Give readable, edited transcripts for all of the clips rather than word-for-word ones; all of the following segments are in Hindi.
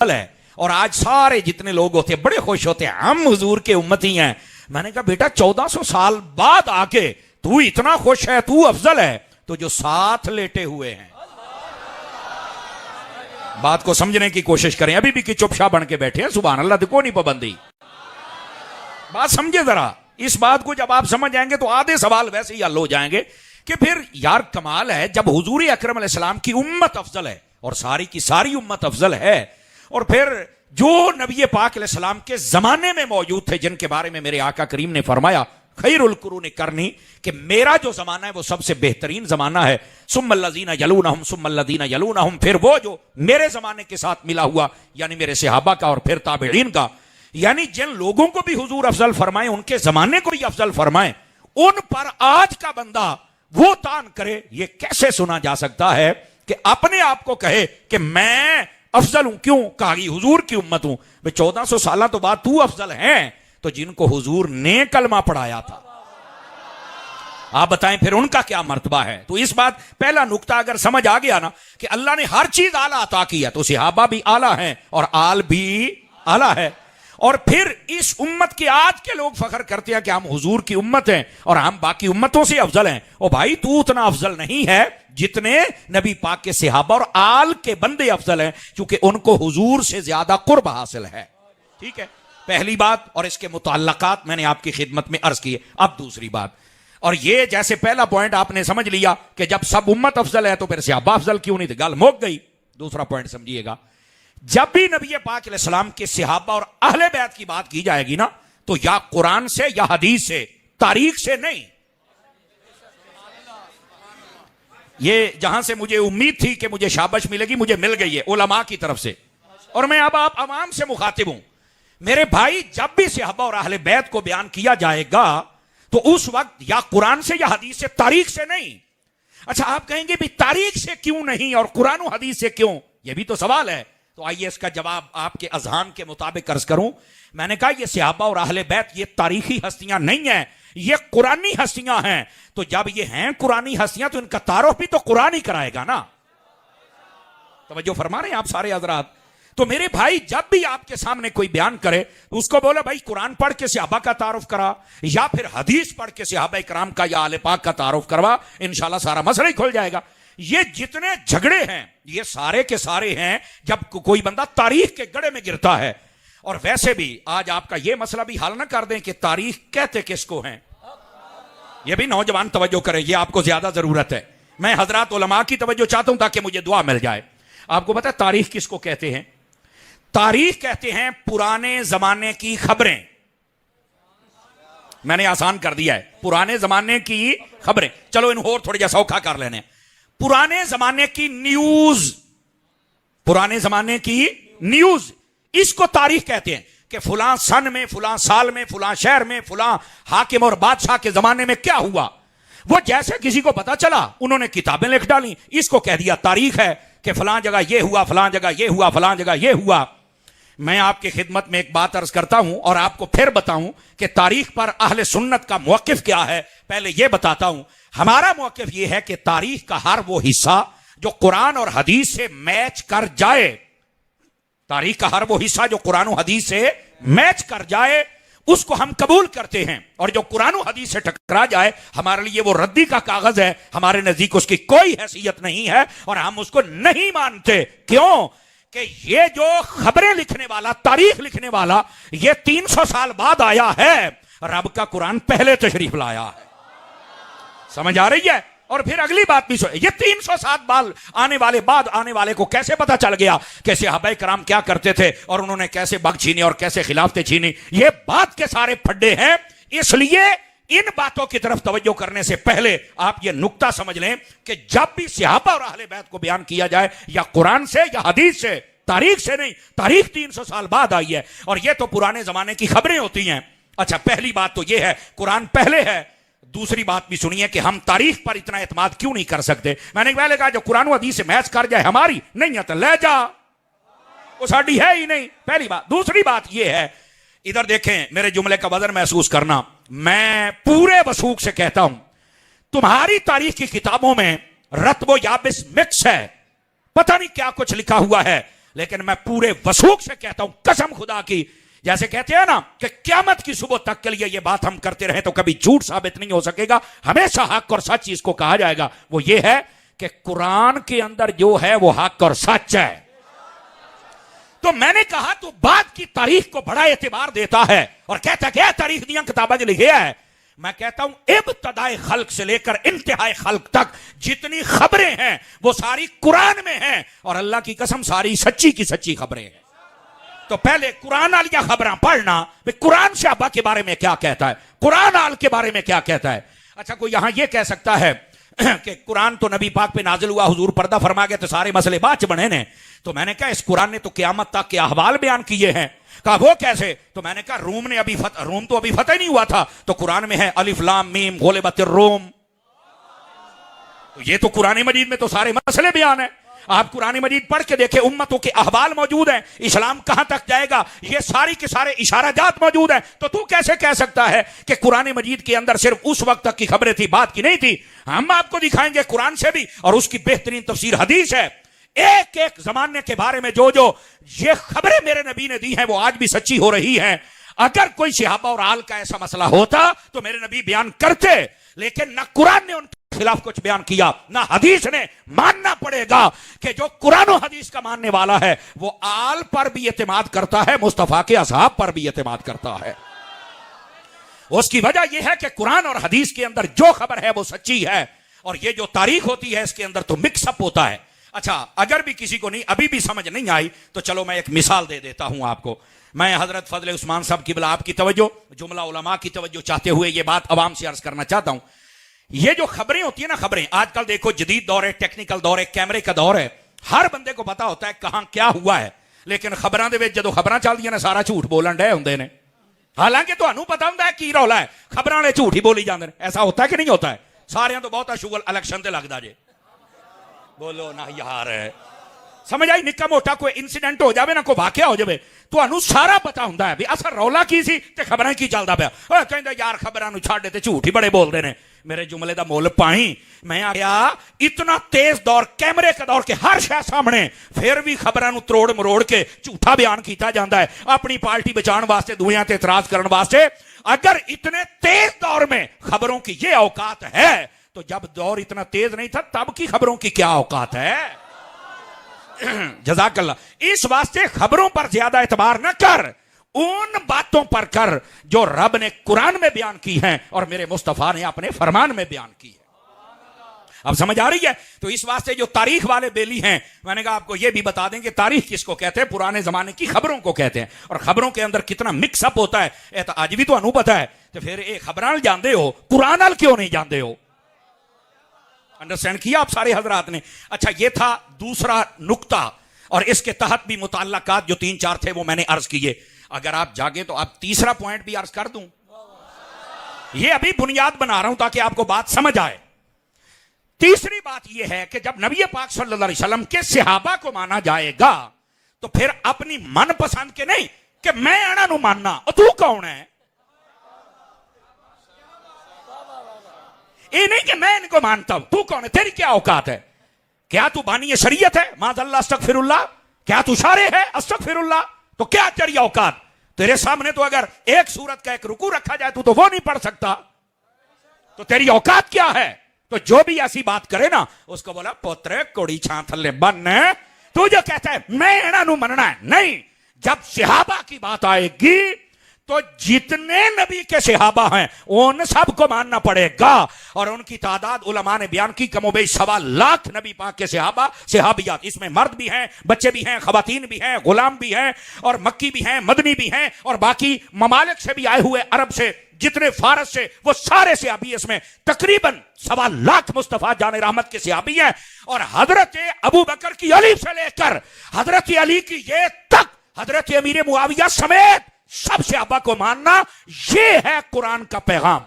है। और आज सारे जितने लोग होते हैं बड़े खुश होते हैं, हम हुजूर के उम्मती हैं। मैंने कहा बेटा 1400 साल बाद आके तू इतना खुश है, तू अफजल है, तो जो साथ लेटे हुए हैं। बात को समझने की कोशिश करें, अभी भी कि चुपशा बन के बैठे हैं, सुभान अल्लाह, देखो नहीं पाबंदी। बात समझे जरा, इस बात को जब आप समझ जाएंगे तो आधे सवाल वैसे ही हल हो जाएंगे कि फिर यार कमाल है, जब हुजूर अकरम अलैहिस्सलाम की उम्मत अफजल है और सारी की सारी उम्मत अफजल है, और फिर जो नबी पाक अलैहिस्सलाम के जमाने में मौजूद थे, जिनके बारे में मेरे आका करीम ने फरमाया खैरुल कुरून करनी, कि मेरा जो जमाना है वो सबसे बेहतरीन जमाना है, सुम्मल्लज़ीना यलूनहुम सुम्मल्लज़ीना यलूनहुम, फिर वो जो मेरे जमाने के साथ मिला हुआ यानी मेरे सहाबा का और फिर ताबईन का, यानी जिन लोगों को भी हुजूर अफजल फरमाए उनके जमाने को भी अफजल फरमाए, उन पर आज का बंदा वो तान करे। ये कैसे सुना जा सकता है कि अपने आप को कहे कि मैं अफजल हूं? क्यों? कहा हुजूर की उम्मत हूं। 1400 साल तो बाद तू अफजल है, तो जिनको हुजूर ने कलमा पढ़ाया था, आप बताएं फिर उनका क्या मर्तबा है। तो इस बात पहला नुक्ता अगर समझ आ गया ना कि अल्लाह ने हर चीज आला अता किया, तो सहाबा भी आला है और आल भी आला है। और फिर इस उम्मत के आज के लोग फख्र करते हैं कि हम हुजूर की उम्मत हैं और हम बाकी उम्मतों से अफजल हैं। ओ भाई, तू उतना अफजल नहीं है जितने नबी पाक के सहाबा और आल के बंदे अफजल हैं, क्योंकि उनको हुजूर से ज्यादा कुर्ब हासिल है। ठीक है, पहली बात। और इसके मुताल्लकात मैंने आपकी खिदमत में अर्ज किए। अब दूसरी बात, और ये जैसे पहला पॉइंट आपने समझ लिया कि जब सब उम्मत अफजल है तो फिर सहाबा अफजल क्यों नहीं थे, गल मुक गई। दूसरा पॉइंट समझिएगा, जब भी नबी पाक अलैहिस्सलाम के सहाबा और अहले बैत की बात की जाएगी ना, तो या कुरान से या हदीस से, तारीख से नहीं। ये जहां से मुझे उम्मीद थी कि मुझे शाबाश मिलेगी, मुझे मिल गई है उलमा की तरफ से, और मैं अब आप अवाम से मुखातिब हूं। मेरे भाई, जब भी सहाबा और अहले बैत को बयान किया जाएगा तो उस वक्त या कुरान से या हदीस से, तारीख से नहीं। अच्छा, आप कहेंगे भी तारीख से क्यों नहीं और कुरान और हदीस से क्यों? यह भी तो सवाल है। तो आइए इसका जवाब आपके अजहान के मुताबिक अर्ज करूं। मैंने कहा ये सहाबा और अहले बैत ये तारीखी हस्तियां नहीं है, ये कुरानी हस्तियां हैं। तो जब ये हैं कुरानी हस्तियां, तो इनका तारुफ भी तो कुरान ही कराएगा ना। तवज्जो फरमा रहे हैं आप सारे हजरात? तो मेरे भाई, जब भी आपके सामने कोई बयान करे तो उसको बोले भाई कुरान पढ़ के सहाबा का तारुफ करा, या फिर हदीस पढ़ के सहाबा कराम का या आले पाक का तारुफ करवा, इंशाल्लाह सारा मसला ही खुल जाएगा। ये जितने झगड़े हैं ये सारे के सारे हैं जब कोई बंदा तारीख के गड़े में गिरता है। और वैसे भी आज आपका यह मसला भी हल ना कर दें कि तारीख कहते किसको हैं। यह भी नौजवान तवज्जो करें, यह आपको ज्यादा जरूरत है। मैं हजरात उलमा की तवज्जो चाहता हूं ताकि मुझे दुआ मिल जाए। आपको पता है तारीख किसको कहते हैं? तारीख कहते हैं पुराने जमाने की खबरें। मैंने आसान कर दिया है, पुराने जमाने की खबरें। चलो इन और थोड़ी जैसा औखा कर लेने। पुराने जमाने की न्यूज, पुराने जमाने की न्यूज, इसको तारीख कहते हैं कि फुलां सन में, फुलां साल में, फुलां शहर में, फुलां हाकिम और बादशाह के जमाने में क्या हुआ। वो जैसे किसी को पता चला उन्होंने किताबें लिख डाली, इसको कह दिया तारीख है कि फलां जगह ये हुआ, फलां जगह ये हुआ, फलां जगह ये हुआ। मैं आपकी खिदमत में एक बात अर्ज करता हूं और आपको फिर बताऊं कि तारीख पर अहले सुन्नत का मौकिफ क्या है। पहले यह बताता हूं, हमारा मौकिफ यह है कि तारीख का हर वो हिस्सा जो कुरान और हदीस से मैच कर जाए, तारीख का हर वो हिस्सा जो कुरान और हदीस से मैच कर जाए, उसको हम कबूल करते हैं। और जो कुरान और हदीस से टकरा जाए, हमारे लिए वो रद्दी का कागज है, हमारे नजदीक उसकी कोई हैसियत नहीं है और हम उसको नहीं मानते। क्यों? कि ये जो खबरें लिखने वाला, तारीख लिखने वाला, ये 300 साल बाद आया है, रब का कुरान पहले तशरीफ लाया है। समझ आ रही है? और फिर अगली बात भी सुनो, ये 300 साल बाद आने वाले को कैसे पता चल गया कि सहाबाए कराम क्या करते थे और उन्होंने कैसे बग छीनी और कैसे खिलाफतें छीनी। ये बात के सारे फड्डे हैं। इसलिए इन बातों की तरफ तवज्जो करने से पहले आप ये नुक्ता समझ लें कि जब भी सहाबा और अहले बैत को बयान किया जाए, या कुरान से या हदीस से, तारीख से नहीं। तारीख 300 साल बाद आई है और ये तो पुराने जमाने की खबरें होती हैं। अच्छा, पहली बात तो ये है कुरान पहले है। दूसरी बात भी सुनिए कि हम तारीख पर इतना एतमाद क्यों नहीं कर सकते। मैंने पहले कहा जो कुरान हदीस से मैच कर जाए हमारी नहीं है तो ले जा, वो साड़ी है ही नहीं, पहली बात। दूसरी बात यह है, इधर देखें, मेरे जुमले का वजन महसूस करना। मैं पूरे वसूख से कहता हूं, तुम्हारी तारीख की किताबों में रत्बो याबिस मिक्स है, पता नहीं क्या कुछ लिखा हुआ है। लेकिन मैं पूरे वसूख से कहता हूं, कसम खुदा की, जैसे कहते हैं ना कि क़यामत की सुबह तक के लिए ये बात हम करते रहे तो कभी झूठ साबित नहीं हो सकेगा, हमेशा हक और सच इसको कहा जाएगा। वो ये है कि कुरान के अंदर जो है वो हक और सच है। तो मैंने कहा तो बाद की तारीख को बड़ा एतबार देता है और कहता है कि तारीख दिया किताबें लिखे है। मैं कहता हूं इब्तिदाए खल्क से लेकर इंतहाए खल्क तक जितनी खबरें हैं वो सारी कुरान में हैं, और अल्लाह की कसम सारी सच्ची की सच्ची खबरें हैं। तो पहले कुरान आलिया खबरें पढ़ना, कुरान से अब्बा के बारे में क्या कहता है, कुरान आल के बारे में क्या कहता है। अच्छा, कोई यहां यह कह सकता है कि कुरान तो नबी पाक पे नाजिल हुआ, हुजूर पर्दा फरमा गए तो सारे मसले बाद च बने ने। तो मैंने कहा इस कुरान ने तो क़यामत तक के अहवाल बयान किए हैं। कहा वो कैसे? तो मैंने कहा रूम तो अभी फतह नहीं हुआ था, तो कुरान में है अलिफ लाम मीम गुलिबतिर रूम। तो ये तो कुरान मजीद में तो सारे मसले बयान है। आप कुरान मजीद पढ़ के देखें, उम्मतों के अहवाल मौजूद हैं, इस्लाम कहां तक जाएगा ये सारी के सारे इशाराजात मौजूद हैं। तो तू कैसे कह सकता है कि कुरान मजीद के अंदर सिर्फ उस वक्त तक की खबरें थी, बात की नहीं थी? हम आपको दिखाएंगे कुरान से भी, और उसकी बेहतरीन तफसीर हदीस है। एक एक जमाने के बारे में जो जो ये खबरें मेरे नबी ने दी हैं वो आज भी सच्ची हो रही हैं। अगर कोई सहाबा और आल का ऐसा मसला होता तो मेरे नबी बयान करते, लेकिन ना कुरान ने उनके खिलाफ कुछ बयान किया ना हदीस ने। मानना पड़ेगा कि जो कुरान और हदीस का मानने वाला है वो आल पर भी एतमाद करता है, मुस्तफा के असहाब पर भी एतमाद करता है। उसकी वजह यह है कि कुरान और हदीस के अंदर जो खबर है वो सच्ची है, और ये जो तारीख होती है इसके अंदर तो मिक्सअप होता है। अच्छा, अगर भी किसी को नहीं अभी भी समझ नहीं आई तो चलो मैं एक मिसाल दे देता हूं आपको। मैं हजरत फजल उस्मान साहब की बिला आपकी तवज्जो, जुमला उलमा की तवज्जो चाहते हुए ये बात अवाम से अर्ज करना चाहता हूं। ये जो खबरें होती है ना, खबरें आजकल देखो जदीद दौर है, टेक्निकल दौर है, कैमरे का दौर है, हर बंदे को पता होता है कहां क्या हुआ है। लेकिन खबरां दे विच जदों खबरां चलदियां ने सारा झूठ बोलन डे हुंदे ने, हालांकि तुहानू पता हुंदा है की रौला है, खबरां वाले झूठ ही बोली जांदे ने। ऐसा होता है कि नहीं होता है? सारियां तो बहुत शुगर इलेक्शन ते लगदा जे, बोलो ना यार, समझ आई? निक्का मोटा कोई इंसीडेंट हो जाए ना, कोई वाकया हो जाए, तो सारा पता होंदा है भी असल रौला की सी ते खबरां की चलदा पिया। कहंदे यार खबरां नूं छड्ड ते झूठ ही बड़े बोलदे ने। मेरे जुमले दा मोल पाई। मैं आ गया इतना तेज दौर, कैमरे का दौर के हर शय सामने, फिर भी खबरां नूं त्रोड़ मरोड़ के झूठा बयान किया जाता है अपनी पार्टी बचाने वास्ते, दुनिया ते इतराज करने वास्ते। अगर इतने तेज दौर में खबरों की ये औकात है तो जब दौर इतना तेज नहीं था तब की खबरों की क्या औकात है? जज़ाकल्लाह। इस वास्ते खबरों पर ज्यादा एतबार न कर, उन बातों पर कर जो रब ने कुरान में बयान की हैं और मेरे मुस्तफा ने अपने फरमान में बयान की है। अब समझ आ रही है? तो इस वास्ते जो तारीख वाले बेली हैं, मैंने कहा आपको ये भी बता दें कि तारीख किसको कहते हैं। पुराने जमाने की खबरों को कहते हैं, और खबरों के अंदर कितना मिक्सअप होता है ये तो आज भी तो अनु पता है। तो फिर एक खबरान जानते हो, कुरान क्यों नहीं जानते हो? अंडरस्टैंड किया आप सारे हजरात ने? अच्छा, ये था दूसरा नुक्ता, और इसके तहत भी मुताल्लकात जो 3-4 थे वो मैंने अर्ज किए। अगर आप जागे तो आप तीसरा पॉइंट भी अर्ज कर दूं। ये अभी बुनियाद बना रहा हूं ताकि आपको बात समझ आए। तीसरी बात यह है कि जब नबी पाक सल्लल्लाहु अलैहि वसल्लम के सहाबा को माना जाएगा तो फिर अपनी मनपसंद के नहीं कि मैं अना नू मानना, और तू कौन है? ये नहीं कि मैं इनको मानता हूं, तू कौन है? तेरी क्या औकात है? क्या तू बानी शरीयत है? माज़अल्लाह अस्तगफिरुल्लाह। क्या तू शारे है? अस्तगफिरुल्लाह। तो क्या तेरी औकात? तेरे सामने तो अगर एक सूरत का एक रुकू रखा जाए तो वो नहीं पढ़ सकता, तो तेरी औकात क्या है? तो जो भी ऐसी बात करे ना उसको बोला पुत्र कोड़ी छां थल्ले बन। तू जो कहता है मैं इन्हां नू मनना है, नहीं। जब सहाबा की बात आएगी तो जितने नबी के सहाबा हैं उन सबको मानना पड़ेगा, और उनकी तादाद उलमा ने बयान की कमोबेश 1.25 लाख नबी पाक के सहाबा सहाबियात। इसमें मर्द भी हैं, बच्चे भी हैं, खवातीन भी हैं, गुलाम भी हैं, और मक्की भी हैं, मदनी भी हैं, और बाकी ममालिक से भी आए हुए, अरब से जितने फारस से, वो सारे सहाबी इसमें तकरीबन 1.25 लाख मुस्तफा जान रहमत के सहाबी हैं। और हजरत अबू बकर की अली से लेकर हजरत अली की ये तक, हजरत अमीर मुआविया समेत सब सहाबा को मानना, ये है कुरान का पैगाम।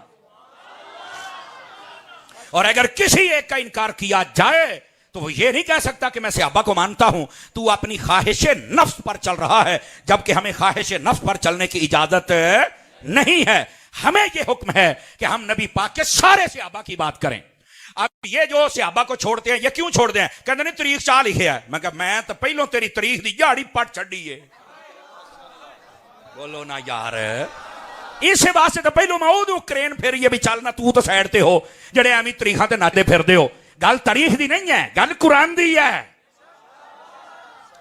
और अगर किसी एक का इनकार किया जाए तो वो ये नहीं कह सकता कि मैं सहाबा को मानता हूं, तू अपनी ख्वाहिश नफ्स पर चल रहा है, जबकि हमें ख्वाहिश नफ्स पर चलने की इजाजत नहीं है। हमें यह हुक्म है कि हम नबी पाक के सारे सहाबा की बात करें। अब ये जो सहाबा को छोड़ते हैं, ये क्यों छोड़ते हैं? कहते नहीं तरीक चाह लिखे है। मैं कहा मैं तो पहलों तेरी तरीक दी झाड़ी पट छड़ी है। बोलो ना यार, इस वास्ते तो पहलों मैं उदू क्रेन फिर ये भी चलना, तू तो साइड ते हो जड़े एवं तरीखा ते नाते फिरदे हो। गल तारीख दी नहीं है, गल कुरान दी है।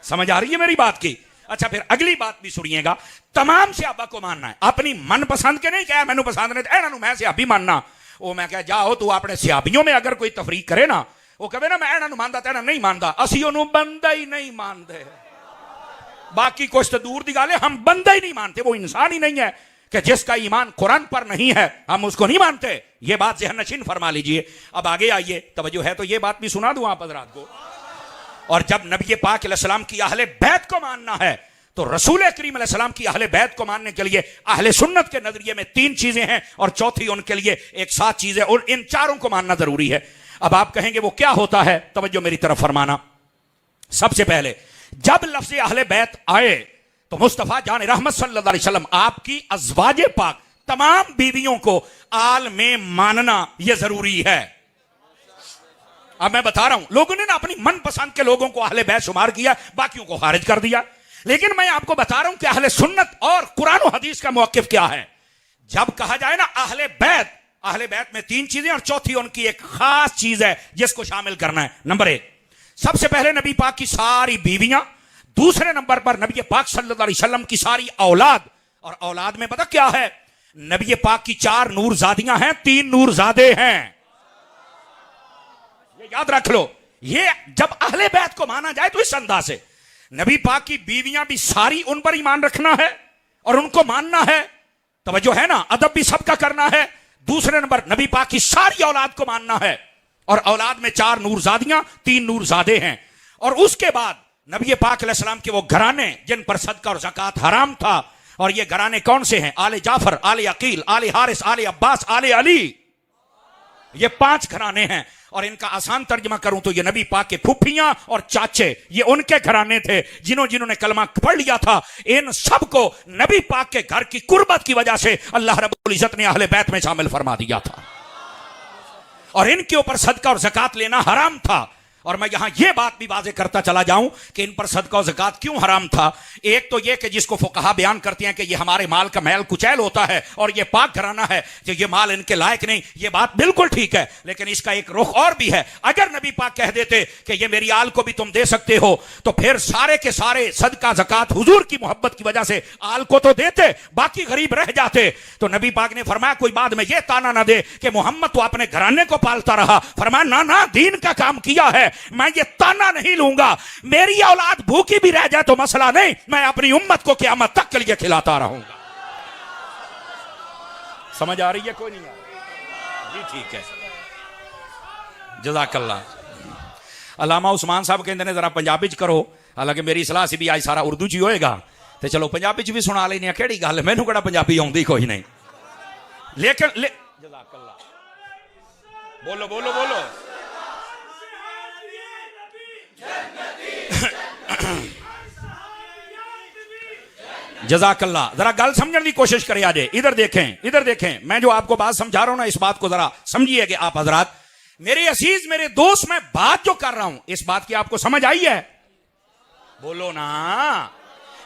समझ आ रही है मेरी बात की? अच्छा फिर अगली बात भी सुनिएगा। तमाम सहाबा को मानना है, अपनी मनपसंद के नहीं कहा मैनू पसंद नहीं इन्हों मैं सहाबी मानना। वो मैं कहा जाओ तू अपने सहाबियों में अगर कोई तफरीक करे ना, वो कहे ना मैं इन्हों मानता तो नहीं मानता, असी उन्होंने बंदा ही नहीं मानते। बाकी कुछ तो दूर की गल है, हम बंदा ही नहीं मानते। वो इंसान ही नहीं है कि जिसका ईमान कुरान पर नहीं है हम उसको नहीं मानते। ये बात ज़हन नशीन फरमा लीजिए। अब आगे आइए, तवज्जो है तो ये बात भी सुना दूं आप हज़रात को। और जब नबी पाक अलैहिस्सलाम की अहले बैत को मानना है तो रसूल करीम अलैहिस्सलाम की अहले बैत को मानने के लिए अहले सुन्नत के नजरिए में 3 चीजें हैं और चौथी उनके लिए एक 7 चीजें, और इन चारों को मानना जरूरी है। अब आप कहेंगे वो क्या होता है? तवज्जो मेरी तरफ फरमाना। सबसे पहले जब लफ्ज़ अहले बैत आए तो मुस्तफ़ा जान रहमत सल्लल्लाहु अलैहि वसल्लम आपकी अज़वाजे पाक तमाम बीवियों को आल में मानना यह जरूरी है। अब मैं बता रहा हूं, लोगों ने ना अपनी मनपसंद के लोगों को अहले बैत शुमार किया, बाकियों को खारिज कर दिया। लेकिन मैं आपको बता रहा हूं कि अहले सुन्नत और कुरान और हदीस का मौक़िफ़ क्या है। जब कहा जाए ना अहले बैत में 3 चीजें और चौथी उनकी एक खास चीज है जिसको शामिल करना है। नंबर 1, सबसे पहले नबी पाक की सारी बीवियां। दूसरे नंबर पर नबी पाक सल्लल्लाहु अलैहि वसल्लम की सारी औलाद। और औलाद में पता क्या है? नबी पाक की 4 नूरजादियां हैं, 3 नूरजादे हैं। ये याद रख लो। ये जब अहले बैत को माना जाए तो इस अंदाज से नबी पाक की बीवियां भी सारी उन पर ईमान रखना है और उनको मानना है। तवज्जो है ना, अदब भी सबका करना है। दूसरे नंबर नबी पाक की सारी औलाद को मानना है और औलाद में 4 नूरजादियां, 3 नूरजादे हैं। और उसके बाद नबी पाक अलैहिस्सलाम के वो घराने जिन पर सदका और ज़कात हराम था, और ये घराने कौन से हैं? आले जाफर, आले अकील, आले हारिस, आले अब्बास, आले अली। ये 5 घराने हैं। और इनका आसान तर्जमा करूं तो ये नबी पाक के फूफियां और चाचे, ये उनके घराने थे जिन्होंने कलमा पढ़ लिया था। इन सबको नबी पाक के घर की कुर्बत की वजह से अल्लाह रब्बुल इज्जत ने अहले बैत में शामिल फरमा दिया था और इनके ऊपर सदका और ज़कात लेना हराम था। और मैं यहां यह बात भी वाज़ेह करता चला जाऊं कि इन पर सदका और ज़कात क्यों हराम था। एक तो यह कि जिसको फुक़हा बयान करते हैं कि यह हमारे माल का मैल कुचैल होता है और यह पाक घराना है कि यह माल इनके लायक नहीं, यह बात बिल्कुल ठीक है। लेकिन इसका एक रुख और भी है। अगर नबी पाक कह देते कि यह मेरी आल को भी तुम दे सकते हो तो फिर सारे के सारे सदका ज़कात हुजूर की मोहब्बत की वजह से आल को तो देते, बाकी गरीब रह जाते। तो नबी पाक ने फरमाया कोई बाद में यह ताना ना दे कि मोहम्मद तो अपने घराने को पालता रहा। फरमाया ना ना, दीन का काम किया है, मैं ये ताना नहीं लूंगा। मेरी औलाद भूखी भी रह जाए तो मसला नहीं, मैं अपनी उम्मत को क़यामत तक के लिए खिलाता रहूंगा। समझ आ रही है? कोई नहीं आ रही जी? ठीक है, जज़ाकल्लाह। अल्लामा उस्मान साहब कहते हैं जरा पंजाबी च करो, हालांकि मेरी सलाह से भी आज सारा उर्दू च ही होएगा, तो चलो पंजाबी च भी सुना लेने। केड़ी गल, मैनू केड़ा पंजाबी आउंदी कोई नहीं। लेकिन जज़ाकल्लाह, बोलो बोलो बोलो। जज़ाकल्लाह। जरा गल समझने की कोशिश करें। आज इधर देखें, इधर देखें। मैं जो आपको बात समझा रहा हूं ना, इस बात को जरा समझिए कि आप हजरात, मेरे अजीज, मेरे दोस्त, मैं बात जो कर रहा हूं इस बात की आपको समझ आई है? बोलो ना।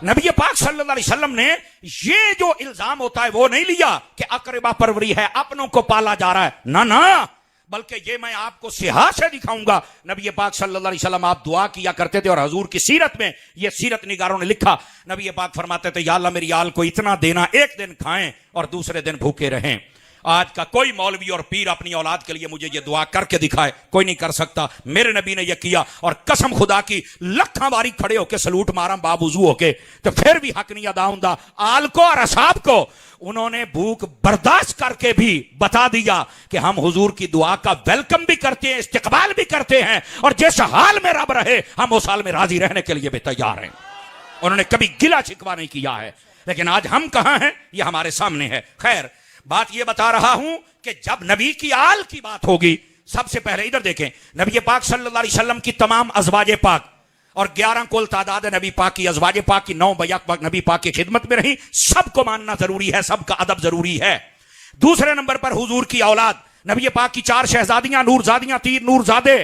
नबी पाक सल्लल्लाहु अलैहि वसल्लम ने ये जो इल्जाम होता है वो नहीं लिया कि अकरबा परवरी है, अपनों को पाला जा रहा है। ना ना, बल्कि ये मैं आपको सिहा से दिखाऊंगा। नबी पाक सल्लल्लाहु अलैहि वसल्लम आप दुआ किया करते थे और हजूर की सीरत में ये सीरत निगारों ने लिखा, नबी पाक फरमाते थे या अल्लाह मेरी आल को इतना देना, एक दिन खाएं और दूसरे दिन भूखे रहें। आज का कोई मौलवी और पीर अपनी औलाद के लिए मुझे ये दुआ करके दिखाए, कोई नहीं कर सकता। मेरे नबी ने यह किया और कसम खुदा की लखा बारी खड़े होके सलूट मारा बावजू होके, तो फिर भी हक नहीं अदा हुंदा। आल को और असाब को उन्होंने भूख बर्दाश्त करके भी बता दिया कि हम हुजूर की दुआ का वेलकम भी करते हैं, इस्तिकबाल भी करते हैं, और जिस हाल में रब रहे हम उस हाल में राजी रहने के लिए भी तैयार हैं। उन्होंने कभी गिला शिकवा नहीं किया है। लेकिन आज हम कहां हैं, यह हमारे सामने है। खैर, बात यह बता रहा हूं कि जब नबी की आल की बात होगी, सबसे पहले इधर देखें, नबी पाक सल्लल्लाहु अलैहि वसल्लम की तमाम अज़वाजे पाक, और 11 कुल तादाद है नबी पाक की अज़वाजे पाक की, 9 बैक पाक नबी पाक की खिदमत में रही। सबको मानना जरूरी है, सबका अदब जरूरी है। दूसरे नंबर पर हुजूर की औलाद नबी पाक की 4 शहजादियां नूरजादियां, 3 नूरजादे,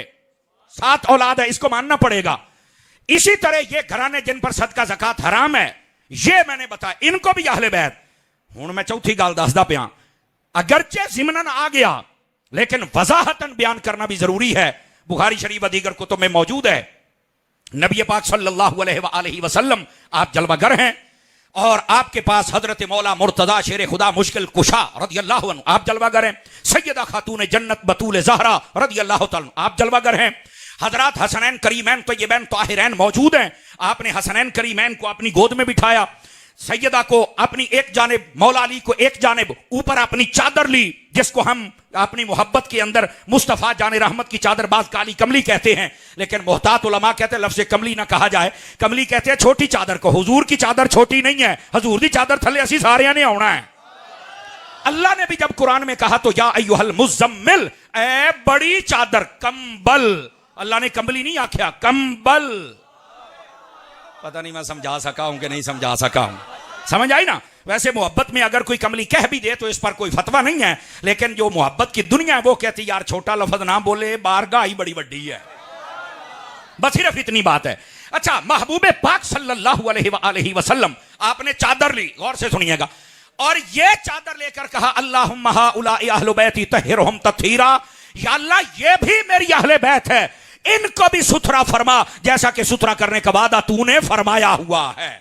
7 औलाद है, इसको मानना पड़ेगा। इसी तरह ये घराने जिन पर सदका ज़कात हराम है, ये मैंने बताया, इनको भी अहले बैत। हुण मैं चौथी गल दसदा पिया, अगरचे ज़िमनन आ गया लेकिन वजाहतन बयान करना भी जरूरी है। बुखारी शरीफ व दीगर कुतुब में मौजूद है, नबी पाक सल्लल्लाहु अलैहि वसल्लम आप जलवागर हैं और आपके पास हजरत मौला मुर्तजा शेर खुदा मुश्किल कुशा रदियल्लाहु अन्हु आप जलवागर हैं। सैयदा खातून जन्नत बतूल ज़हरा रदियल्लाहु तआला आप जलवागर हैं। हजरत हसनैन करीमैन तय्यबैन ताहिरैन मौजूद हैं। आपने हसनैन करीमैन को अपनी गोद में बिठाया, सैयदा को अपनी एक जानिब, मौला अली को एक जानिब, ऊपर अपनी चादर ली, जिसको हम अपनी मोहब्बत के अंदर मुस्तफ़ा जाने रहमत की चादर, बाज काली कमली कहते हैं, लेकिन मोहतात उलमा कहते हैं लफ्ज़ कमली ना कहा जाए, कमली कहते हैं छोटी चादर को। हुजूर की चादर छोटी नहीं है, हुजूर की चादर थले असी सारे ने आना है। अल्लाह ने भी जब कुरान में कहा तो या अय्युहल मुज़म्मिल, ए बड़ी चादर, कंबल, अल्लाह ने कंबली नहीं आख्या, कंबल। पता नहीं मैं समझा सका हूं कि नहीं समझा सका हूं, समझ आई ना। वैसे मोहब्बत में अगर कोई कमली कह भी दे तो इस पर कोई फतवा नहीं है, लेकिन जो मोहब्बत की दुनिया है वो कहती यार छोटा लफ्ज ना बोले, बारगाह ही बड़ी बड़ी है, बस सिर्फ इतनी बात है। अच्छा, महबूबे पाक सल्लल्लाहु अलैहि वसल्लम आपने चादर ली, गौर से सुनिएगा, और ये चादर लेकर कहा अल्लाहुम्मा हाउलाई अहलु बैती तहिरहुम तत्हीरा, या अल्लाह ये भी मेरी अहले बैत है, इनको भी सुथरा फरमा जैसा कि सुथरा करने का वादा तूने फरमाया हुआ है।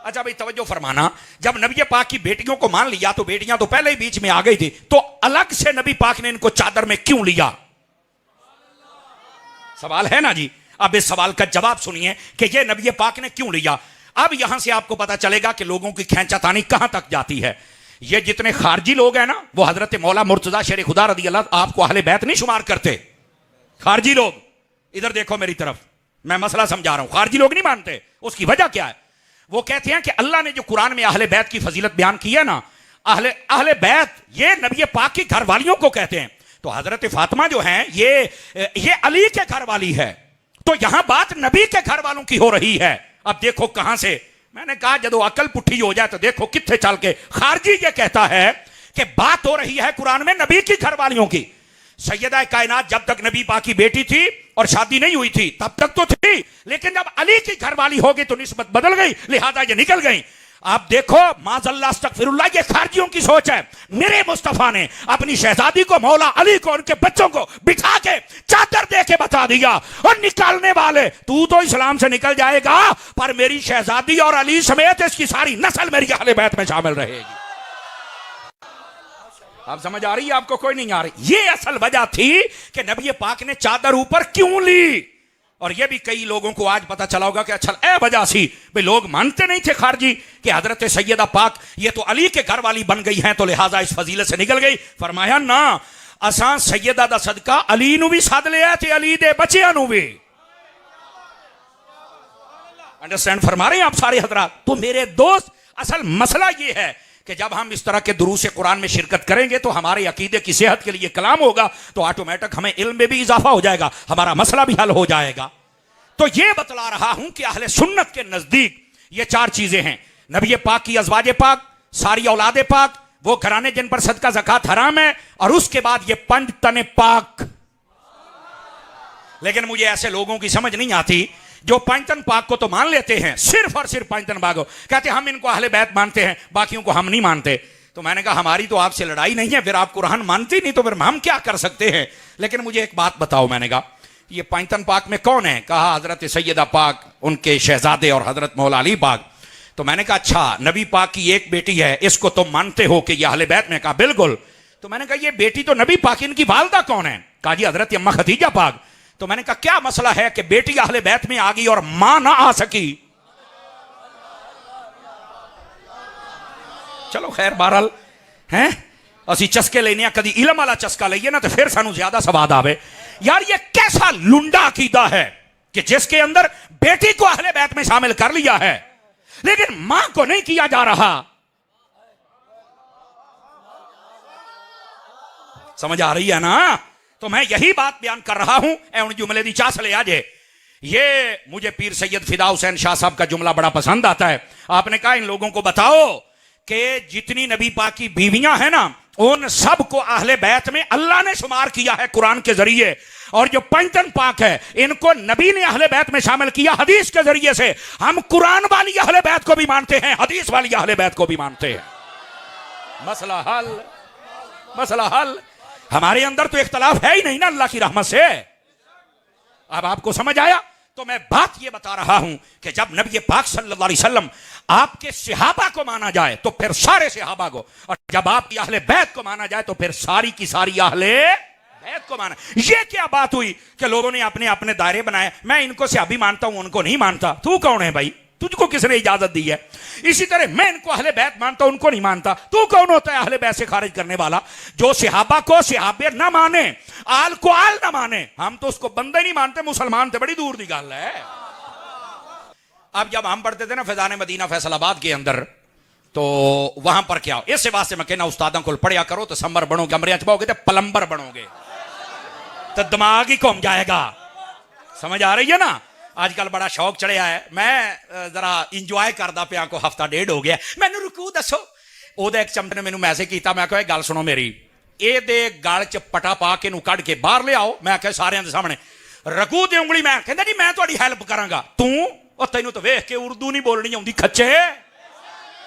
अच्छा भाई तवज्जो फरमाना, जब नबी पाक की बेटियों को मान लिया तो बेटियां तो पहले ही बीच में आ गई थी, तो अलग से नबी पाक ने इनको चादर में क्यों लिया? सवाल है ना जी। अब इस सवाल का जवाब सुनिए कि ये नबी पाक ने क्यों लिया। अब यहां से आपको पता चलेगा कि लोगों की खैंचातानी कहां तक जाती है। ये जितने खारजी लोग हैं ना, वो हजरत मौला मुर्तजा शेर खुदा रदी अल्लाह आपको अहले बैत नहीं शुमार करते। खारजी लोग, इधर देखो मेरी तरफ, मैं मसला समझा रहा हूं। खारजी लोग नहीं मानते, उसकी वजह क्या है? वो कहते हैं कि अल्लाह ने जो कुरान में अहले बैत की फजीलत बयान की है ना, अहले बैत ये नबी पाक की घर वालियों को कहते हैं। तो हजरत फातिमा जो है ये अली के घर वाली है, तो यहां बात नबी के घर वालों की हो रही है। अब देखो कहां से, मैंने कहा जब अकल पुट्ठी हो जाए तो देखो कितने चल के खारजी ये कहता है कि बात हो रही है कुरान में नबी की घर वालियों की। सैयदा कायनात जब तक नबी पाक की बेटी थी और शादी नहीं हुई थी तब तक तो थी, लेकिन जब अली की घरवाली हो गई तो निस्बत बदल गई, लिहाजा ये निकल गई। आप देखो माज़अल्लाह अस्तगफिरुल्लाह, ये खारजियों की सोच है। मेरे मुस्तफा ने अपनी शहजादी को, मौला अली को, उनके बच्चों को बिठा के चादर दे के बता दिया, और निकालने वाले तू तो इस्लाम से निकल जाएगा पर मेरी शहजादी और अली समेत इसकी सारी नस्ल मेरी अहले बैत में शामिल रहेगी। आप समझ आ रही है आपको? कोई नहीं आ रही। ये असल वजह थी कि नबी पाक ने चादर ऊपर क्यों ली। और ये भी कई लोगों को आज पता चला होगा कि अच्छा ए वजह सी भाई लोग मानते नहीं थे खारजी कि हजरत सैयदा पाक ये तो अली के घर वाली बन गई हैं, तो लिहाजा इस फजीलत से निकल गई। फरमाया ना, असां सैयदा दा सदका अली नू भी सद लिया ते अली दे बच्चियां नू भी। अंडरस्टैंड फरमा रहे हैं आप सारे हजरात? तो मेरे दोस्त, असल मसला ये है कि जब हम इस तरह के दुरूस कुरान में शिरकत करेंगे तो हमारे अकीदे की सेहत के लिए कलाम होगा, तो ऑटोमेटिक हमें इल्म में भी इजाफा हो जाएगा, हमारा मसला भी हल हो जाएगा। तो ये बतला रहा हूं कि अहले सुन्नत के नजदीक ये 4 चीजें हैं, नबी पाक की अज़वाजे पाक, सारी औलादे पाक, वो घराने जिन पर सदका ज़कात हराम है, और उसके बाद ये 5 तने पाक। लेकिन मुझे ऐसे लोगों की समझ नहीं आती जो 5 तन पाक को तो मान लेते हैं, सिर्फ और सिर्फ 5 तन पाक, कहते हम इनको अहले बैत मानते हैं, बाकियों को हम नहीं मानते। तो मैंने कहा हमारी तो आपसे लड़ाई नहीं है, फिर आप कुरान मानती नहीं तो फिर हम क्या कर सकते हैं। लेकिन मुझे एक बात बताओ, मैंने कहा ये 5 तन पाक में कौन है? कहा हजरत सैयदा पाक, उनके शहजादे और हजरत मौला अली पाक। तो मैंने कहा अच्छा, नबी पाक की एक बेटी है, इसको तुम मानते हो कि यह अहले बैत में? कहा बिल्कुल। तो मैंने कहा ये बेटी तो नबी पाक, इनकी वालदा कौन है? कहा जी हजरत अम्मा खदीजा पाक। तो मैंने कहा क्या मसला है कि बेटी अहले बैत में आ गई और मां ना आ सकी? चलो खैर, बहरहाल हैं असी चस्के लेने, कदी इलम वाला चस्का लईए ना तो फिर सानू ज्यादा स्वाद आवे। यार ये कैसा लुंडा अकीदा है कि जिसके अंदर बेटी को अहले बैत में शामिल कर लिया है लेकिन मां को नहीं किया जा रहा। समझ आ रही है ना? तो मैं यही बात बयान कर रहा हूं। उन जुमले दी चास ले आजे। ये मुझे पीर सैयद फिदा हुसैन शाह साहब का जुमला बड़ा पसंद आता है। आपने कहा इन लोगों को बताओ कि जितनी नबी पाक की बीवियां हैं ना, उन सब को अहले बैत में अल्लाह ने शुमार किया है कुरान के जरिए। और जो पंचतन पाक है इनको नबी ने अहले बैत में शामिल किया हदीस के जरिए से। हम कुरान वाली अहले बैत को भी मानते हैं, हदीस वाली अहले बैत को भी मानते हैं। मसला हल, मसला हल। हमारे अंदर तो इख्तलाफ है ही नहीं ना अल्लाह की रहमत से। अब आपको समझ आया? तो मैं बात यह बता रहा हूं कि जब नबी पाक सल्लल्लाहु अलैहि वसल्लम आपके सहाबा को माना जाए तो फिर सारे सहाबा को, और जब आपकी अहले बैत को माना जाए तो फिर सारी की सारी अहले बैत को माना। ये क्या बात हुई कि लोगों ने अपने अपने दायरे बनाए, मैं इनको सहाबी मानता हूं उनको नहीं मानता। तू कौन है भाई? तुझको किसने इजाजत दी है? इसी तरह मैं इनको अहले बैत मानता हूं उनको नहीं मानता। तू कौन होता है अहले बैत से खारिज करने वाला? जो सहाबा को सहाबे ना माने, आल को आल ना माने, हम तो उसको बंदे नहीं मानते, मुसलमान थे बड़ी दूर की गल है। अब जब हम पढ़ते थे ना फैजान मदीना फैसलाबाद के अंदर, तो वहां पर क्या इस वास्ते मैं कहना उस्तादों को पढ़िया करो तो समर बनोगे, अमरिया चबाओगे तो प्लम्बर बनोगे, तो दिमाग ही घूम जाएगा। समझ आ रही है ना? आजकल बड़ा शौक चढ़िया है। मैं जरा इंजॉय करदा पिया को हफ्ता डेढ़ हो गया। मैनू रुकू दसो। ओदे एक चमट ने मैनू मैसेज किया, मैं कहा गल सुनो मेरी, ए दे गल च पटा पा के कढ़ के बाहर ले आओ। मैं कहा सारे दे सामने रकू दी उंगली। मैं कहंदा जी मैं तुहाडी हेल्प करांगा। तू और तैनू तो वेख के उर्दू नहीं बोलनी आउंदी खच्चे,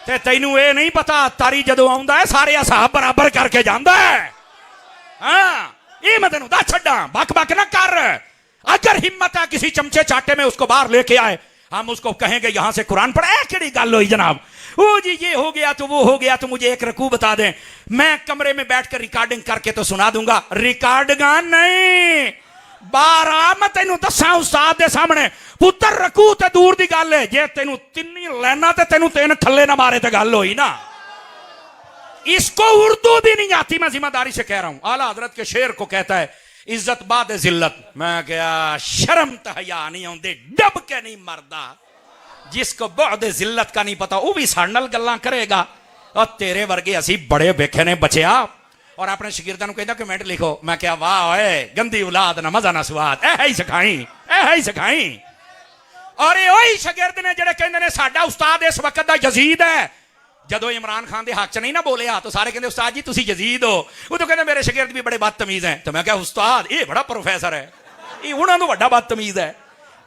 ते तैनू ये नहीं पता तारी जदों आउंदा है सारे हिसाब बराबर करके जांदा है। हाँ ये मैं तेनू दस छड्डा, बक बक ना कर। अगर हिम्मत है किसी चमचे चाटे में उसको बाहर लेके आए, हम उसको कहेंगे यहां से कुरान पढ़े। केड़ी गल हुई जनाब? ओ जी ये हो गया तो वो हो गया, तो मुझे एक रकू बता दें, मैं कमरे में बैठकर रिकॉर्डिंग करके तो सुना दूंगा। रिकॉर्डिंगा नहीं, बारह मैं तेनू दसा उस्ताद दे सामने, पुत्र रकू ते दूर दी गल है। जे तेनू तिन्नी लैना ते तेनू तीन थल्ले ना मारे तो गल हुई ना। इसको उर्दू भी नहीं आती, मैं जिम्मेदारी से कह रहा हूं। आला हजरत के शेर को कहता है इज्जत बाद जिल्लत। मैं क्या शर्म तहया नहीं आउंदे, डब के नहीं मरदा। जिसको बाद जिल्लत का नहीं पता वो भी साडे नाल गल्लां करेगा। और तेरे वर्गे असी बड़े वेखे ने बचिया। और अपने शागिर्दां नूं कहंदा कमेंट लिखो। मैं क्या वाह ओए गंदी औलाद ना मजा ना स्वाद, ऐ ही सिखाई, ऐ ही सिखाई। और ये वही शागिर्द ने जेड़े कहंदे ने साडा उस्ताद इस वक्त दा यजीद है। जदों इमरान खान के हक च नहीं ना बोलिया तो सारे कहते उस्ताद जी तुसी यजीद हो। वो तो कहते मेरे शागिर्द भी बड़े बदतमीज हैं। तो मैं क्या उस्ताद ये बड़ा प्रोफेसर है, ये उन्होंने तो बड़ा बदतमीज है।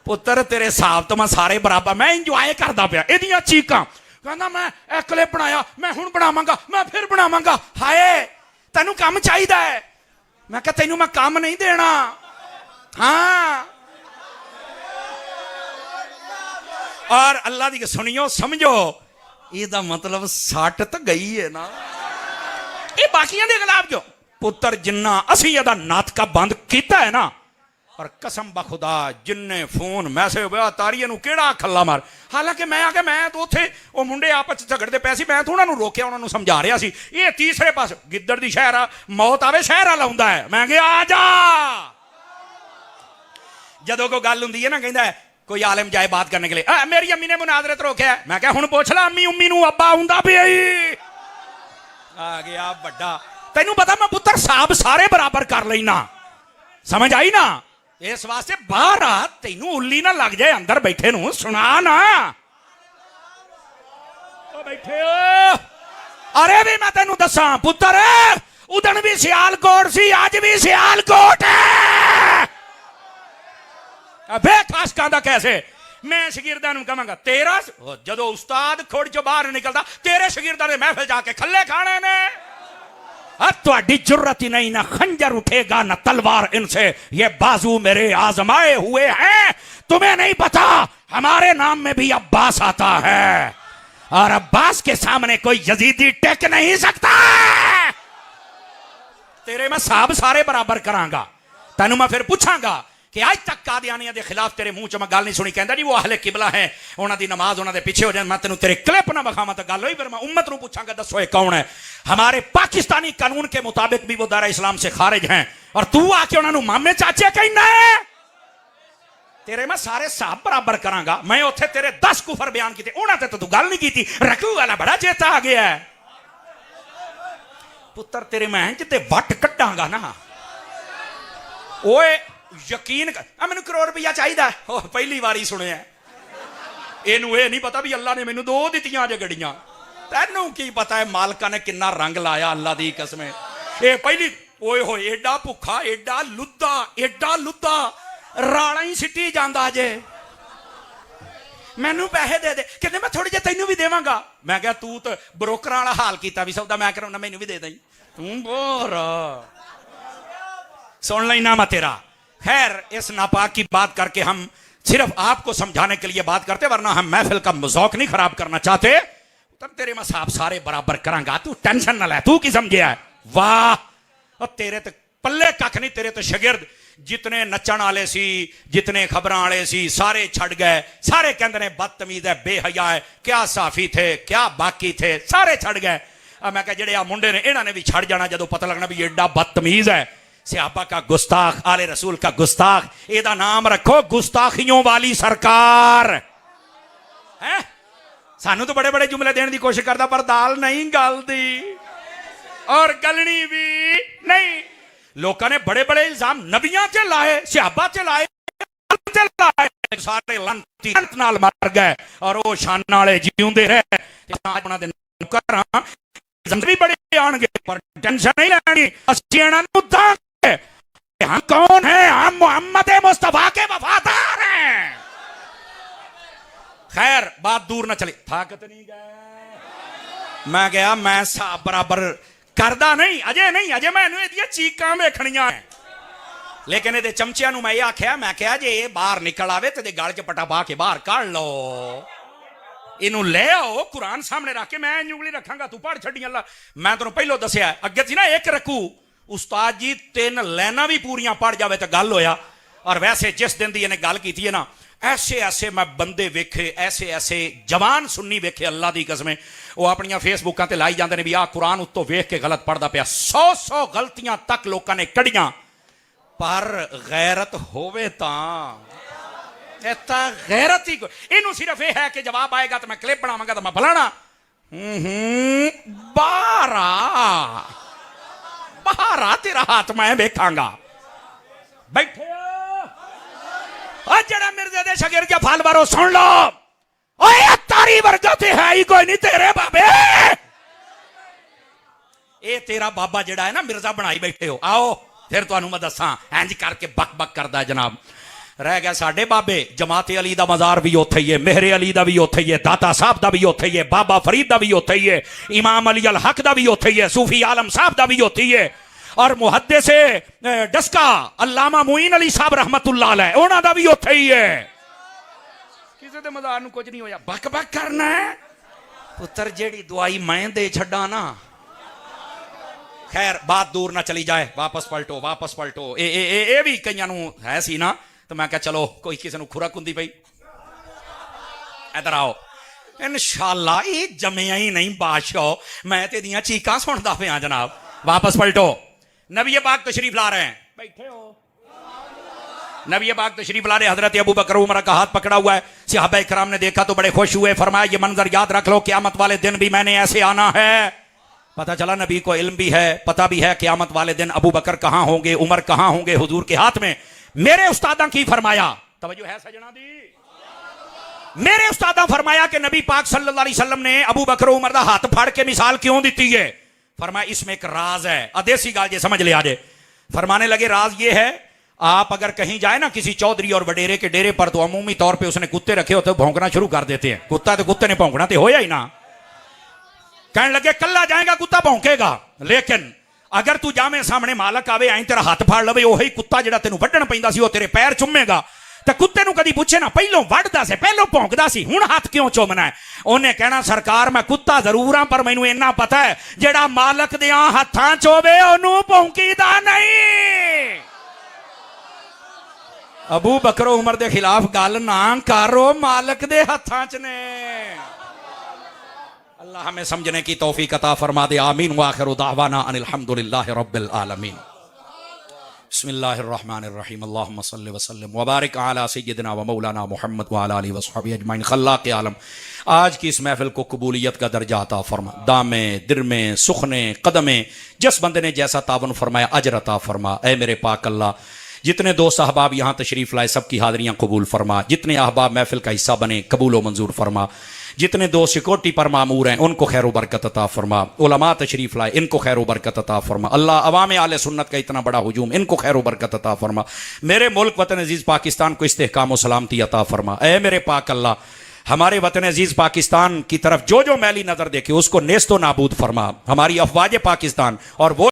पुत्र तेरे हिसाब तो मैं सारे बराबर। मैं इंजॉय करदा पिया एदियां चीकां। कहना मैं एक क्लिप बनाया, मैं हुण बनावांगा, मैं फिर बनावांगा। हाय तैनू काम चाहिदा है। मैं क्या तैनू मैं काम नहीं देना। हाँ और अल्लाह दी सुनियो समझो, ਇਹਦਾ मतलब सट तो गई है ना। ये बाकियां दे खिलाफ जो पुत्र जिन्ना असी ਇਹਦਾ नाटका बंद किया है ना। और कसम बखुदा जिन्ने फोन मैसेज होया तारीए नूं केड़ा खल्ला मार। हालांकि मैं आके मैं तो उत्थे वो मुंडे आपस झगड़ते पए सी, मैं तो उन्हां नूं रोकिया, उन्हां नूं समझा रहा सी। ये तीसरे पास गिद्दड़ दी शहर आ, मौत आवे शहर आ लाउंदा है। मैं कहा आ जा। जदों कोई गल हुंदी है ना कहंदा है कोई आलिम जाए बात करने के लिए, मेरी अम्मी ने मुनाजरत रोकया। मैं क्या हुण पुछ ला अम्मी उम्मी नूं, अब्बा आउंदा पिया आ गया बड़ा। तैनू पता मैं पुत्र साहब सारे बराबर कर लेना। समझ आई ना? इस वास्ते बाहर आ, तैनू उल्ली ना लग जाए अंदर बैठे नूं। सुना ना ओ बैठे हो। अरे भी मैं तेनू दसा पुत्र उदन भी सियालकोट सी, अज भी सियालकोट है। बेखाशका दा कैसे मैं शागिर्दां नूं कहांगा तेरा जदों उस्ताद खुड़ चो बाहर निकलदा तेरे शागिर्दां ने महफिल जाके खल्ले खाने ने। तुहाडी जुर्रत ही नहीं, ना खंजर उठेगा ना तलवार इनसे, ये बाजू मेरे आजमाए हुए हैं। तुम्हें नहीं पता हमारे नाम में भी अब्बास आता है और अब्बास के सामने कोई यजीदी टेक नहीं सकता। तेरे मैं साहब सारे बराबर करांगा। तैनू मैं फिर पूछांगा कि आज तक कादियानिया के खिलाफ तेरे मुंह च मैं गल नहीं सुनी। कहंदा जी वो अहले किबला है, उन्हां दी नमाज उन्हां दे पीछे हो जाए। मैं तेनू तेरे क्लिप ना बखावां तो गल होई। फिर मैं उम्मत नूं पूछांगा दसो ये कौन है? हमारे पाकिस्तानी कानून के मुताबिक भी वो दायरा इस्लाम से खारिज हैं और तू आके उन्हां नूं मामे चाचे कहना है। तेरे मैं सारे साहब बराबर करांगा। मैं उत्थे तेरे 10 कुफर बयान कीते, उन्हां ते तो तू गल नहीं कीती। रकू वाला बड़ा चेता आ गया है। पुत्र तेरे मैं जिते वट कट्टांगा ना। ओए यकीन कर मैनू करोड़ रुपया चाहिए। पहली बारी सुने इनू ये नहीं पता भी अल्लाह ने मैनू 2 दित्तियां जे गड्डियां। तेनू की पता है मालका ने किन्ना रंग लाया अल्लाह दी कसम। ये पहली ओए होए एडा भुखा एडा लुद्दा राला ही सिटी जांदा जे। मैनू पैसे दे दे, कहते मैं थोड़े जे तेनू भी देवांगा। मैं क्या तू तो ब्रोकर वाला हाल किया भी सौदा, मैं करा मैनू भी दे दई तू बोर सुन लेना मैं तेरा। खैर इस नापाक की बात करके हम सिर्फ आपको समझाने के लिए बात करते, वरना हम महफिल का मज़ाक नहीं खराब करना चाहते। तब तेरे मैं साहब सारे बराबर करांगा, तू टेंशन ना ले। तू की समझे है? वाह, और तेरे तो पल्ले कख नहीं, तेरे तो शगिर्द जितने नचण वाले सी, जितने खबर वाले सी, सारे छड़ गए। सारे कहते ने बदतमीज है, बेहया है, क्या साफी थे क्या बाकी थे, सारे छड़ गए। अब मैं कहा जेड़े आ मुंडे ने इन्होंने ने भी छड़ जाना जो पता लगना भी एडा बदतमीज है, सहाबा का गुस्ताख, आले रसूल का गुस्ताख। एदा नाम रखो गुस्ताखियों वाली सरकार है। सानू तो बड़े बड़े जुमले देने की कोशिश करता, पर दाल नहीं गलदी और गलनी भी नहीं। लोगों ने बड़े बड़े इल्जाम नबियां से लाए, सहाबा से लाए, सारे लंत नाल मर गए और वो शान वाले जीउंदे रहे। भी बड़े आएंगे पर टेंशन नहीं लेनी, हम कौन है? हम मोहम्मद मुस्तफा के वफादार हैं। खैर बात दूर ना चली, ताकत नहीं गए। मैं गया, मैं साहब बराबर करदा नहीं, अजे मैनू एदियां चीकां वेखणियां है। लेकिन ये चमचिया मैं ये आख्या, मैं क्या जे ये बाहर निकल आवे तो गल च पटा पा के बाहर काढ़ लो, इनू ले आओ, कुरान सामने रख के मैं उंगली रखांगा, तू पढ़ छड़ी। अल्लाह मैं तेन पहलो दसिया अगे थी ना एक रखू, उस्ताद जी 3 लाइनां भी पूरियां पढ़ जावे तो गल होया। और वैसे जिस दिन दी इन्हें गल की है ना, ऐसे ऐसे मैं बंदे वेखे, ऐसे ऐसे जवान सुन्नी वेखे, अल्लाह दी कसम। वो अपनियां फेसबुकां ते लाई जांदे ने भी आ कुरान उत्तों वेख के गलत पढ़दा पिया। 100 गलतियां तक लोगों ने कढ़ियां, पर गैरत होवे तां गैरत ही इनू सिर्फ यह है कि जवाब आएगा तो मैं क्लिप बनावांगा तो मैं फलाना बारा तेरा हाथ मैं वेखांगा। बैठे जरा मिर्जे दे शगिर के फल बारो सुन लो, ओए तारी वर्गा ते है ही कोई नहीं तेरे बाबे। ए तेरा बाबा जड़ा है ना मिर्जा बनाई बैठे हो, आओ फिर तुहानू मैं दसां। इंज करके बक बक करदा है जनाब। रह गया साडे बाबे, जमाते अली दा मज़ार भी उत्थे ही है, मेहरे अली दा भी उत्थे ही है, दाता साहब दा भी उत्थे ही है, बाबा फरीद दा भी उत्थे ही है, इमाम अली अल हक दा भी उत्थे ही है, सूफी आलम साहब दा भी उत्थे ही है, और मुहद्दिस डस्का अल्लामा मुईन अली साहब रहमतुल्लाह अलैह उन्हां दा भी उत्थे ही है। किसी दे मज़ार नूं कुछ नहीं होया, बक बक करना है पुत्र, जेड़ी दवाई मैं दे छड्डा ना। खैर बात दूर ना चली जाए, वापस पलटो। ए भी कईयां नूं है सी ना, तो मैं क्या चलो कोई किसी को खुराक हुंदी पई, इधर आओ इंशाअल्लाह। ये जमिया ही नहीं बादशाह, मैं ते दियां चीकां सुनदा पिया जनाब। वापस पलटो, नबी पाक तशरीफ ला रहे हैं, बैठे हो। नबी पाक तशरीफ ला रहे, हजरत अबू बकर उमर का हाथ पकड़ा हुआ है। सहाबा इकराम ने देखा तो बड़े खुश हुए, फरमाया ये मंजर याद रख लो, क़यामत वाले दिन भी मैंने ऐसे आना है। पता चला नबी को इल्म भी है, पता भी है क़यामत वाले दिन अबू बकर कहां होंगे, उमर कहां होंगे हुजूर के हाथ में। मेरे उस्तादा की फरमाया, तवज्जो है सजना दी, मेरे उस्तादा फरमाया कि नबी पाक सल्लल्लाहु अलैहि वसल्लम ने अबू बकर उमर दा हाथ फाड़ के मिसाल क्यों दी है? फरमाया इसमें एक राज है, अदेसी गाल जे समझ ले आजे। फरमाने लगे राज ये है, आप अगर कहीं जाए ना किसी चौधरी और वडेरे के डेरे पर, तो अमूमी तौर पर उसने कुत्ते रखे होते, भौंकना शुरू कर देते हैं। कुत्ता तो कुत्ते ने भौंकना तो होया ही ना। कहने लगे कल्ला जाएगा कुत्ता भौंकेगा, लेकिन अगर तू जामे सामने मालक आवे आई तेरा हाथ फाड़ लवे, वही कुत्ता जेड़ा तेनू वड्डण पैंदा सी, वो तेरे पैर चुमेगा। तो कुत्ते नू कदी पूछे ना, पहलों वड्डदा सी, पहलों भौंकदा सी, हुण हाथ क्यों चुमना है? उन्हें कहना सरकार मैं कुत्ता जरूर हां, पर मैनू इन्ना पता है जेड़ा मालक दे हत्थां च होवे ओनू भौंकीदा नहीं। अबू बकर उमर दे खिलाफ गल ना करो, मालक दे हत्थां च ने। अल्लाह हमें समझने की तौफीक अता फरमा दे, आमीन। व आखिरु दावाना अनिल हम्दुलिल्लाहि रब्बिल आलमीन। बिस्मिल्लाहिर रहमानिर रहीम। अल्लाहुम्मा सल्लि व सल्लिम व बारिक अला सय्यिदिना व मौलाना मुहम्मद व अला आलिहि व अस्हाबिहि अजमाइन। खल्लाक़ आलम आज की इस महफिल को कबूलियत का दर्जा अता फरमा, दामे दिरमे सुखने कदमे, जिस बंदे ने जैसा तावन फरमाया अजर अता फरमा। ए मेरे पाक अल्लाह, जितने दोस्त अहबाब यहाँ तशरीफ लाए सबकी हाज़रियाँ कबूल फरमा, जितने अहबाब महफिल का हिस्सा बने कबूल व मंजूर फरमा, जितने दो सिक्योरिटी पर मामूर हैं उनको खैर बरकत अता फरमा, उलमा तशरीफ लाए इनको खैर बरकत अता फरमा, अल्लाह अवाम आले सुन्नत का इतना बड़ा हुजूम इनको खैर बरकत अता फरमा, मेरे मुल्क वतन अजीज पाकिस्तान को इस्तेहकाम सलामती अता फरमा। ए मेरे पाक अल्लाह, हमारे वतन अजीज पाकिस्तान की तरफ जो जो मैली नजर देखे उसको नेस्तो नाबूद फरमा, हमारी अफवाज पाकिस्तान और वो